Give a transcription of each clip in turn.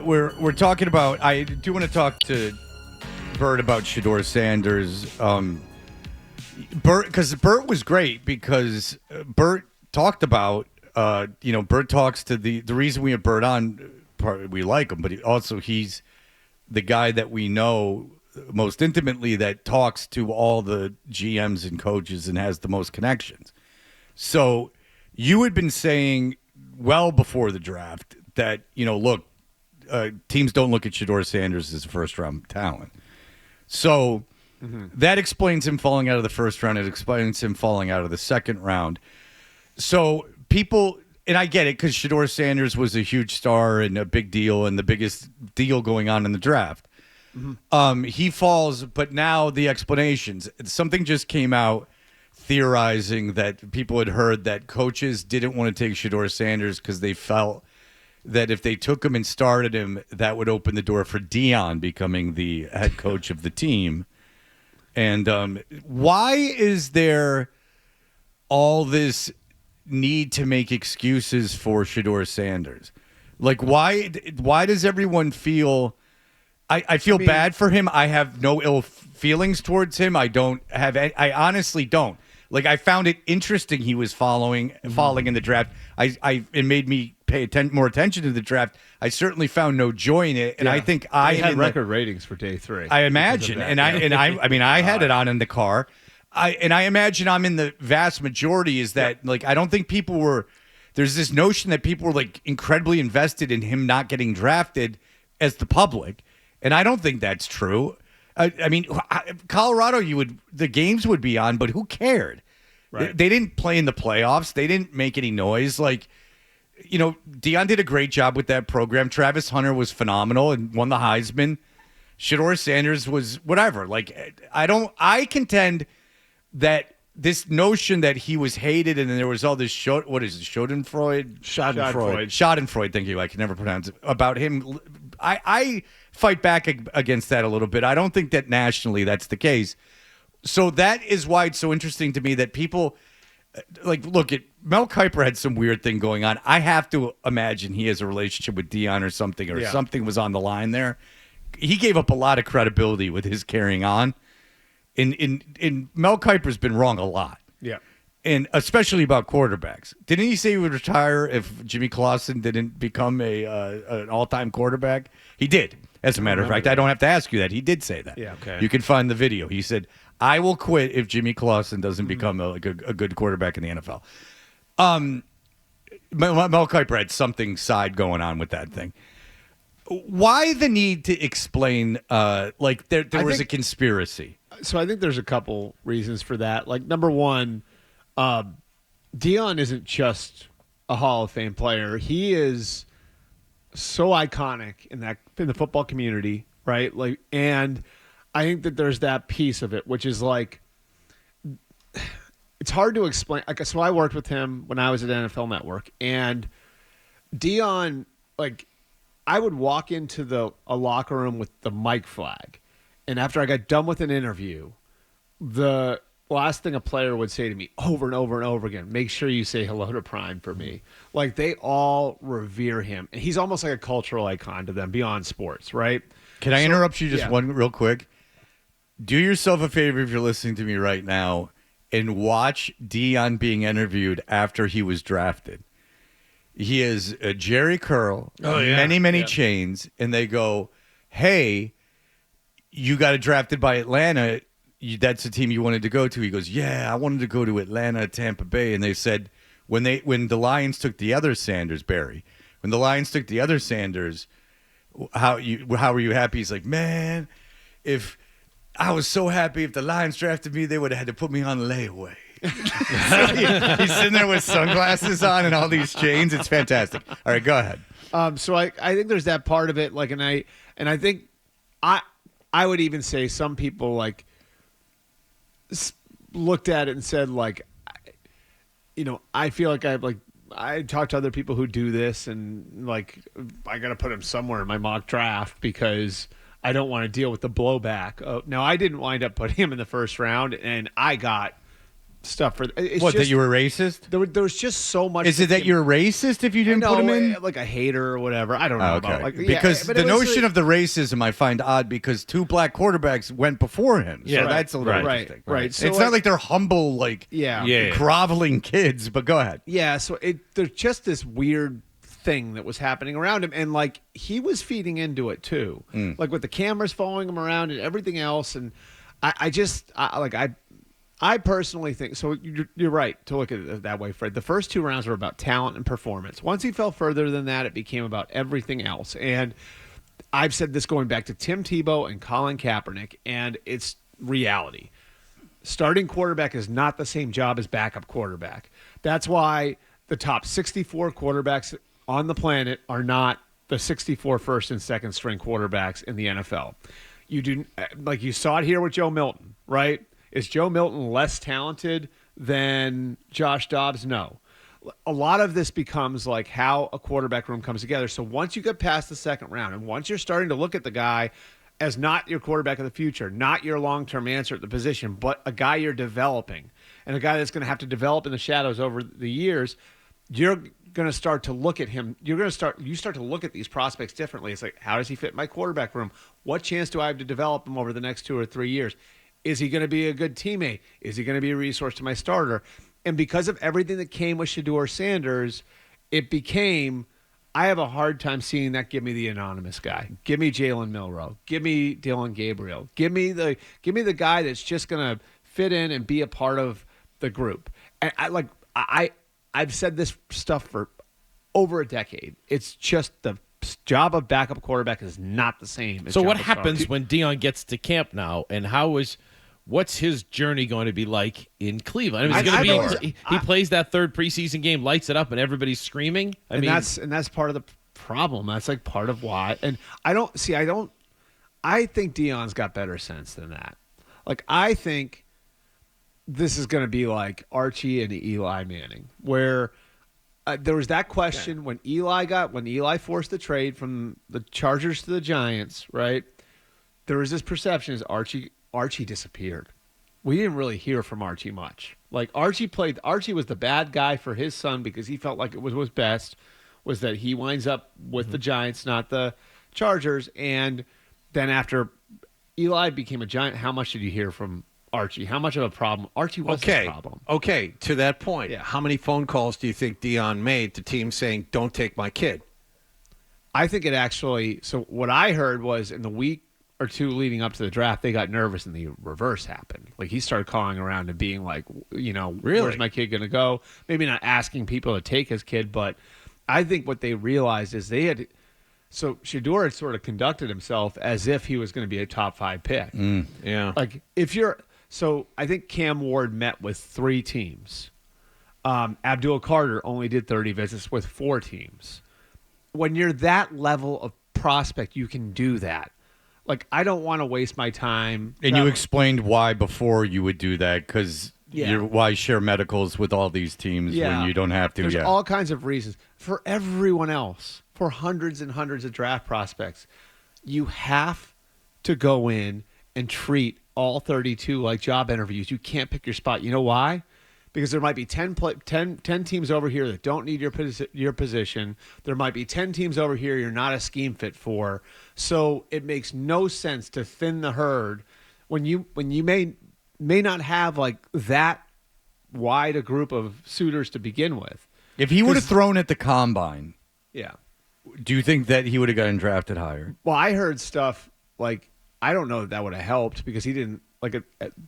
We're talking about. I do want to talk to Bert about Shedeur Sanders. Bert, because Bert was great because Bert talked about. Bert talks to the reason we have Bert on. We like him, but he's the guy that we know most intimately that talks to all the GMs and coaches and has the most connections. So you had been saying well before the draft that, look, teams don't look at Shedeur Sanders as a first-round talent. So that explains him falling out of the first round. It explains him falling out of the second round. So people, and I get it because Shedeur Sanders was a huge star and a big deal and the biggest deal going on in the draft. He falls, but now the explanations. Something just came out theorizing that people had heard that coaches didn't want to take Shedeur Sanders because they felt that if they took him and started him, that would open the door for Deion becoming the head coach of the team. And why is there all this need to make excuses for Shedeur Sanders? Like, why does everyone feel... I feel bad for him. I have no ill feelings towards him. I honestly don't. Like, I found it interesting he was falling in the draft. It made me pay more attention to the draft. I certainly found no joy in it, and I think I had record ratings for day 3. I imagine, I had it on in the car. I imagine I'm in the vast majority. Is that like I don't think people were. There's this notion that people were like incredibly invested in him not getting drafted as the public, and I don't think that's true. Colorado, the games would be on, but who cared? Right. They didn't play in the playoffs. They didn't make any noise. Like, Deion did a great job with that program. Travis Hunter was phenomenal and won the Heisman. Shedeur Sanders was whatever. Like, I contend that this notion that he was hated and then there was all this Schadenfreude. Thank you. I can never pronounce it. About him. I fight back against that a little bit. I don't think that nationally that's the case. So that is why it's so interesting to me that people look at Mel Kiper had some weird thing going on. I have to imagine he has a relationship with Deion or something, something was on the line there. He gave up a lot of credibility with his carrying on. In Mel Kiper's been wrong a lot. Yeah. And especially about quarterbacks. Didn't he say he would retire if Jimmy Clausen didn't become an all-time quarterback? He did. As a matter of fact, I don't have to ask you that. He did say that. Yeah, okay. You can find the video. He said, I will quit if Jimmy Clausen doesn't become a good quarterback in the NFL. Mel Kiper had something side going on with that thing. Why the need to explain there was a conspiracy? So I think there's a couple reasons for that. Like, number one, Deion isn't just a Hall of Fame player. He is so iconic in the football community, right? Like, and I think that there's that piece of it, which is like, it's hard to explain. Like, so I worked with him when I was at NFL Network, and Deion, like, I would walk into a locker room with the mic flag, and after I got done with an interview, the last thing a player would say to me over and over and over again, make sure you say hello to Prime for me. Like, they all revere him. And he's almost like a cultural icon to them beyond sports, right? Can I interrupt you just one real quick? Do yourself a favor if you're listening to me right now and watch Deion being interviewed after he was drafted. He is a Jerry Curl, many chains, and they go, hey, you got drafted by Atlanta. That's the team you wanted to go to. He goes, yeah, I wanted to go to Atlanta, Tampa Bay. And they said when the Lions took the other Sanders, Barry, when the Lions took the other Sanders, how were you happy? He's like, man, if I was so happy if the Lions drafted me, they would have had to put me on layaway. He's sitting there with sunglasses on and all these chains. It's fantastic. All right, go ahead. So I think there's that part of it. Like, and I think I would even say some people like looked at it and said, like, I feel like I talked to other people who do this, and like I got to put him somewhere in my mock draft because I don't want to deal with the blowback. Now, I didn't wind up putting him in the first round, and I got stuff for. It's What, just, that you were racist? There was just so much. Is it that you're racist if you didn't put him in? Like a hater or whatever. I don't know. Oh, About, like, because but the it was notion of the racism I find odd because 2 black quarterbacks went before him. So Yeah, that's a little right, interesting. right. So it's like, not like they're humble, like yeah. groveling kids, but go ahead. Yeah, so there's just this weird thing that was happening around him, and like he was feeding into it too, like with the cameras following him around and everything else. And I personally think so. You're right to look at it that way, Fred. The first 2 rounds were about talent and performance. Once he fell further than that, it became about everything else. And I've said this going back to Tim Tebow and Colin Kaepernick, and it's reality. Starting quarterback is not the same job as backup quarterback. That's why the top 64 quarterbacks on the planet are not the 64 first and second string quarterbacks in the NFL. You do, like you saw it here with Joe Milton, right? Is Joe Milton less talented than Josh Dobbs? No. A lot of this becomes like how a quarterback room comes together. So once you get past the second round and once you're starting to look at the guy as not your quarterback of the future, not your long-term answer at the position, but a guy you're developing and a guy that's going to have to develop in the shadows over the years, you're going to start to look at him. You start to look at these prospects differently. It's like, how does he fit my quarterback room? What chance do I have to develop him over the next 2 or 3 years? Is he going to be a good teammate? Is he going to be a resource to my starter? And because of everything that came with Shedeur Sanders, it became, I have a hard time seeing that. Give me the anonymous guy. Give me Jalen Milroe. Give me Dylan Gabriel. Give me the guy that's just going to fit in and be a part of the group. And I've said this stuff for over a decade. It's just the job of backup quarterback is not the same. So what happens when Deion gets to camp now, and what's his journey going to be like in Cleveland? I mean, he plays that 3rd preseason game, lights it up, and everybody's screaming. That's part of the problem. That's like part of why. And I think Deion's got better sense than that. Like I think this is going to be like Archie and Eli Manning, where there was that question when Eli forced the trade from the Chargers to the Giants, right? There was this perception as Archie disappeared. We didn't really hear from Archie much. Like Archie was the bad guy for his son because he felt like it was best was that he winds up with the Giants, not the Chargers. And then after Eli became a Giant, how much did you hear from Archie? How much of a problem? Archie was the problem. Okay, to that point, how many phone calls do you think Deion made to teams saying, don't take my kid? I think it actually – so what I heard was in the week or 2 leading up to the draft, they got nervous and the reverse happened. Like he started calling around and being like, where's my kid going to go? Maybe not asking people to take his kid, but I think what they realized is so Shedeur had sort of conducted himself as if he was going to be a top 5 pick. Yeah. Like so I think Cam Ward met with 3 teams. Abdul Carter only did 30 visits with 4 teams. When you're that level of prospect, you can do that. Like, I don't want to waste my time. And you explained why before you would do that, because why share medicals with all these teams when you don't have to. There's all kinds of reasons. For everyone else, for hundreds and hundreds of draft prospects, you have to go in and treat all 32 like job interviews. You can't pick your spot. You know why? Because there might be 10 teams over here that don't need your position. There might be 10 teams over here you're not a scheme fit for. So it makes no sense to thin the herd when you may not have like that wide a group of suitors to begin with. If he would have thrown at the combine, yeah, do you think that he would have gotten drafted higher? Well, I heard stuff like I don't know that would have helped because he didn't like.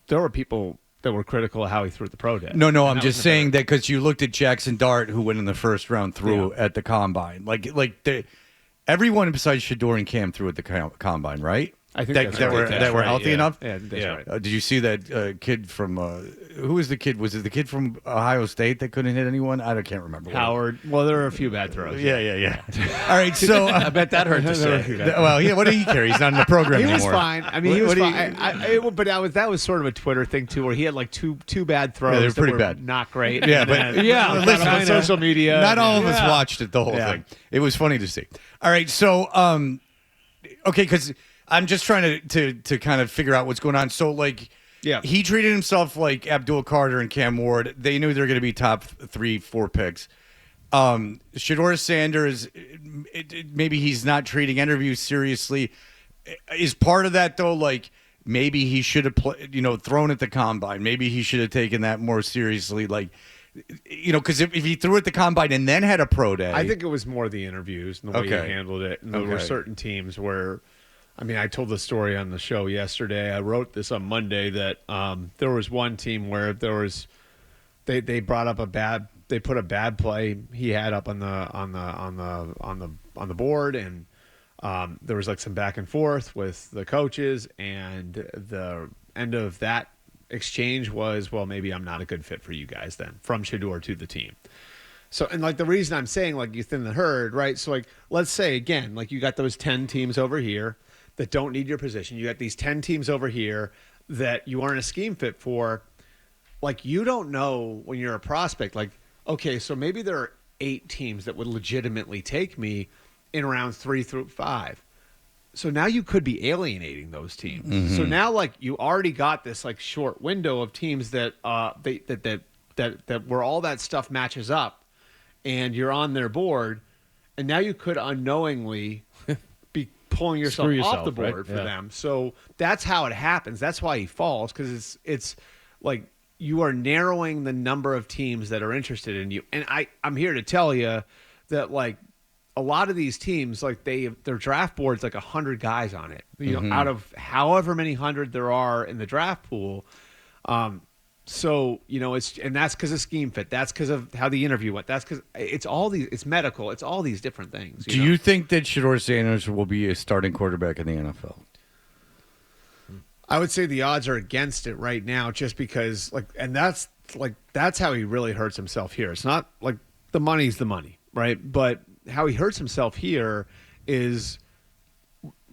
There were people that were critical of how he threw at the pro day. No, I'm just saying that because you looked at Jackson Dart, who went in the first round, threw at the combine. Everyone besides Shedeur and Cam threw at the combine, right? I think that were healthy enough. Yeah, that's right. Did you see that kid from who was the kid? Was it the kid from Ohio State that couldn't hit anyone? I can't remember. Howard. Well, there were a few bad throws. Yeah. All right, so I bet that hurt to say. Well, yeah. What did he care? He's not in the program he anymore. Was fine. I mean, he was fine. But that was sort of a Twitter thing too, where he had like two bad throws. Yeah, they were pretty that were bad. Not great. Yeah, but listen, on social media. Not all of us watched it. The whole thing. It was funny to see. All right, so okay, because I'm just trying to kind of figure out what's going on. So, like, Yeah. He treated himself like Abdul Carter and Cam Ward. They knew they were going to be top 3-4 picks. Shedeur Sanders, maybe he's not treating interviews seriously. Is part of that, though, like maybe he should have thrown at the combine. Maybe he should have taken that more seriously. Like, because if he threw at the combine and then had a pro day. I think it was more the interviews and the way he handled it. And there were certain teams where, I told the story on the show yesterday. I wrote this on Monday that there was one team where they brought up they put a bad play he had up on the board, and there was like some back and forth with the coaches, and the end of that exchange was, well, maybe I'm not a good fit for you guys then, from Shedeur to the team. So, and like the reason I'm saying like you thin the herd, right? So like, let's say again, like you got those 10 teams over here that don't need your position. You got these 10 teams over here that you aren't a scheme fit for. Like, you don't know when you're a prospect, like, okay, so maybe there are 8 teams that would legitimately take me in rounds 3 through 5. So now you could be alienating those teams. Mm-hmm. So now, like, you already got this like short window of teams that that where all that stuff matches up, and you're on their board, and now you could unknowingly be pulling yourself off the board for them. So that's how it happens. That's why he falls, because it's like you are narrowing the number of teams that are interested in you. And I'm here to tell you that like a lot of these teams, like their draft board's like 100 guys on it, out of however many 100 there are in the draft pool. So, and that's because of scheme fit. That's because of how the interview went. That's because it's medical. It's all these different things. Do you think that Shedeur Sanders will be a starting quarterback in the NFL? I would say the odds are against it right now, just because that's how he really hurts himself here. It's not like the money's the money, right? But how he hurts himself here is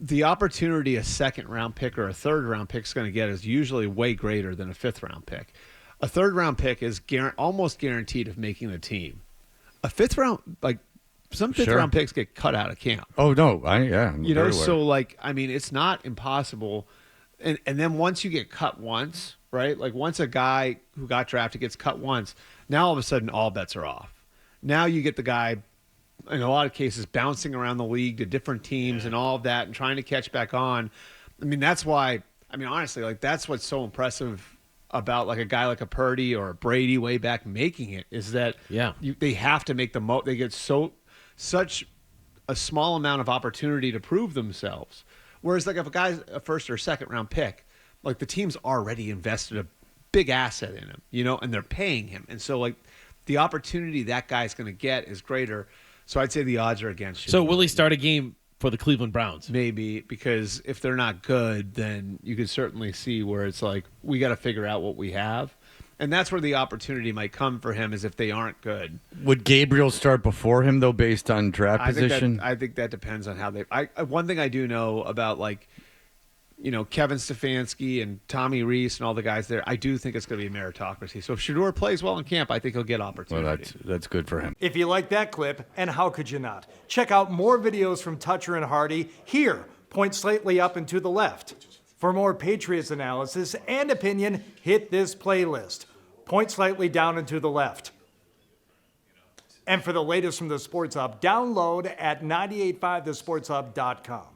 the opportunity a second-round pick or a third-round pick is going to get is usually way greater than a fifth-round pick. A third-round pick is almost guaranteed of making the team. A fifth-round, like some fifth-round picks get cut out of camp. Oh, no. I'm so like, it's not impossible. And then once you get cut once, right? Like once a guy who got drafted gets cut once, now all of a sudden all bets are off. Now you get the guy, in a lot of cases, bouncing around the league to different teams and all of that and trying to catch back on. That's why, honestly, like that's what's so impressive about like a guy like a Purdy or a Brady way back making it, is that they have to make they get such a small amount of opportunity to prove themselves. Whereas like if a guy's a first or second round pick, like the team's already invested a big asset in him, and they're paying him. And so like the opportunity that guy's going to get is greater. So I'd say the odds are against you. So will he start a game for the Cleveland Browns? Maybe, because if they're not good, then you could certainly see where it's like, we got to figure out what we have. And that's where the opportunity might come for him, is if they aren't good. Would Gabriel start before him, though, based on draft position? I think that depends on how they... one thing I do know about, like, Kevin Stefanski and Tommy Rees and all the guys there, I do think it's going to be a meritocracy. So if Shedeur plays well in camp, I think he'll get opportunity. Well, that's good for him. If you like that clip, and how could you not? Check out more videos from Toucher and Hardy here. Point slightly up and to the left. For more Patriots analysis and opinion, hit this playlist. Point slightly down and to the left. And for the latest from the Sports Hub, download at 985thesportshub.com.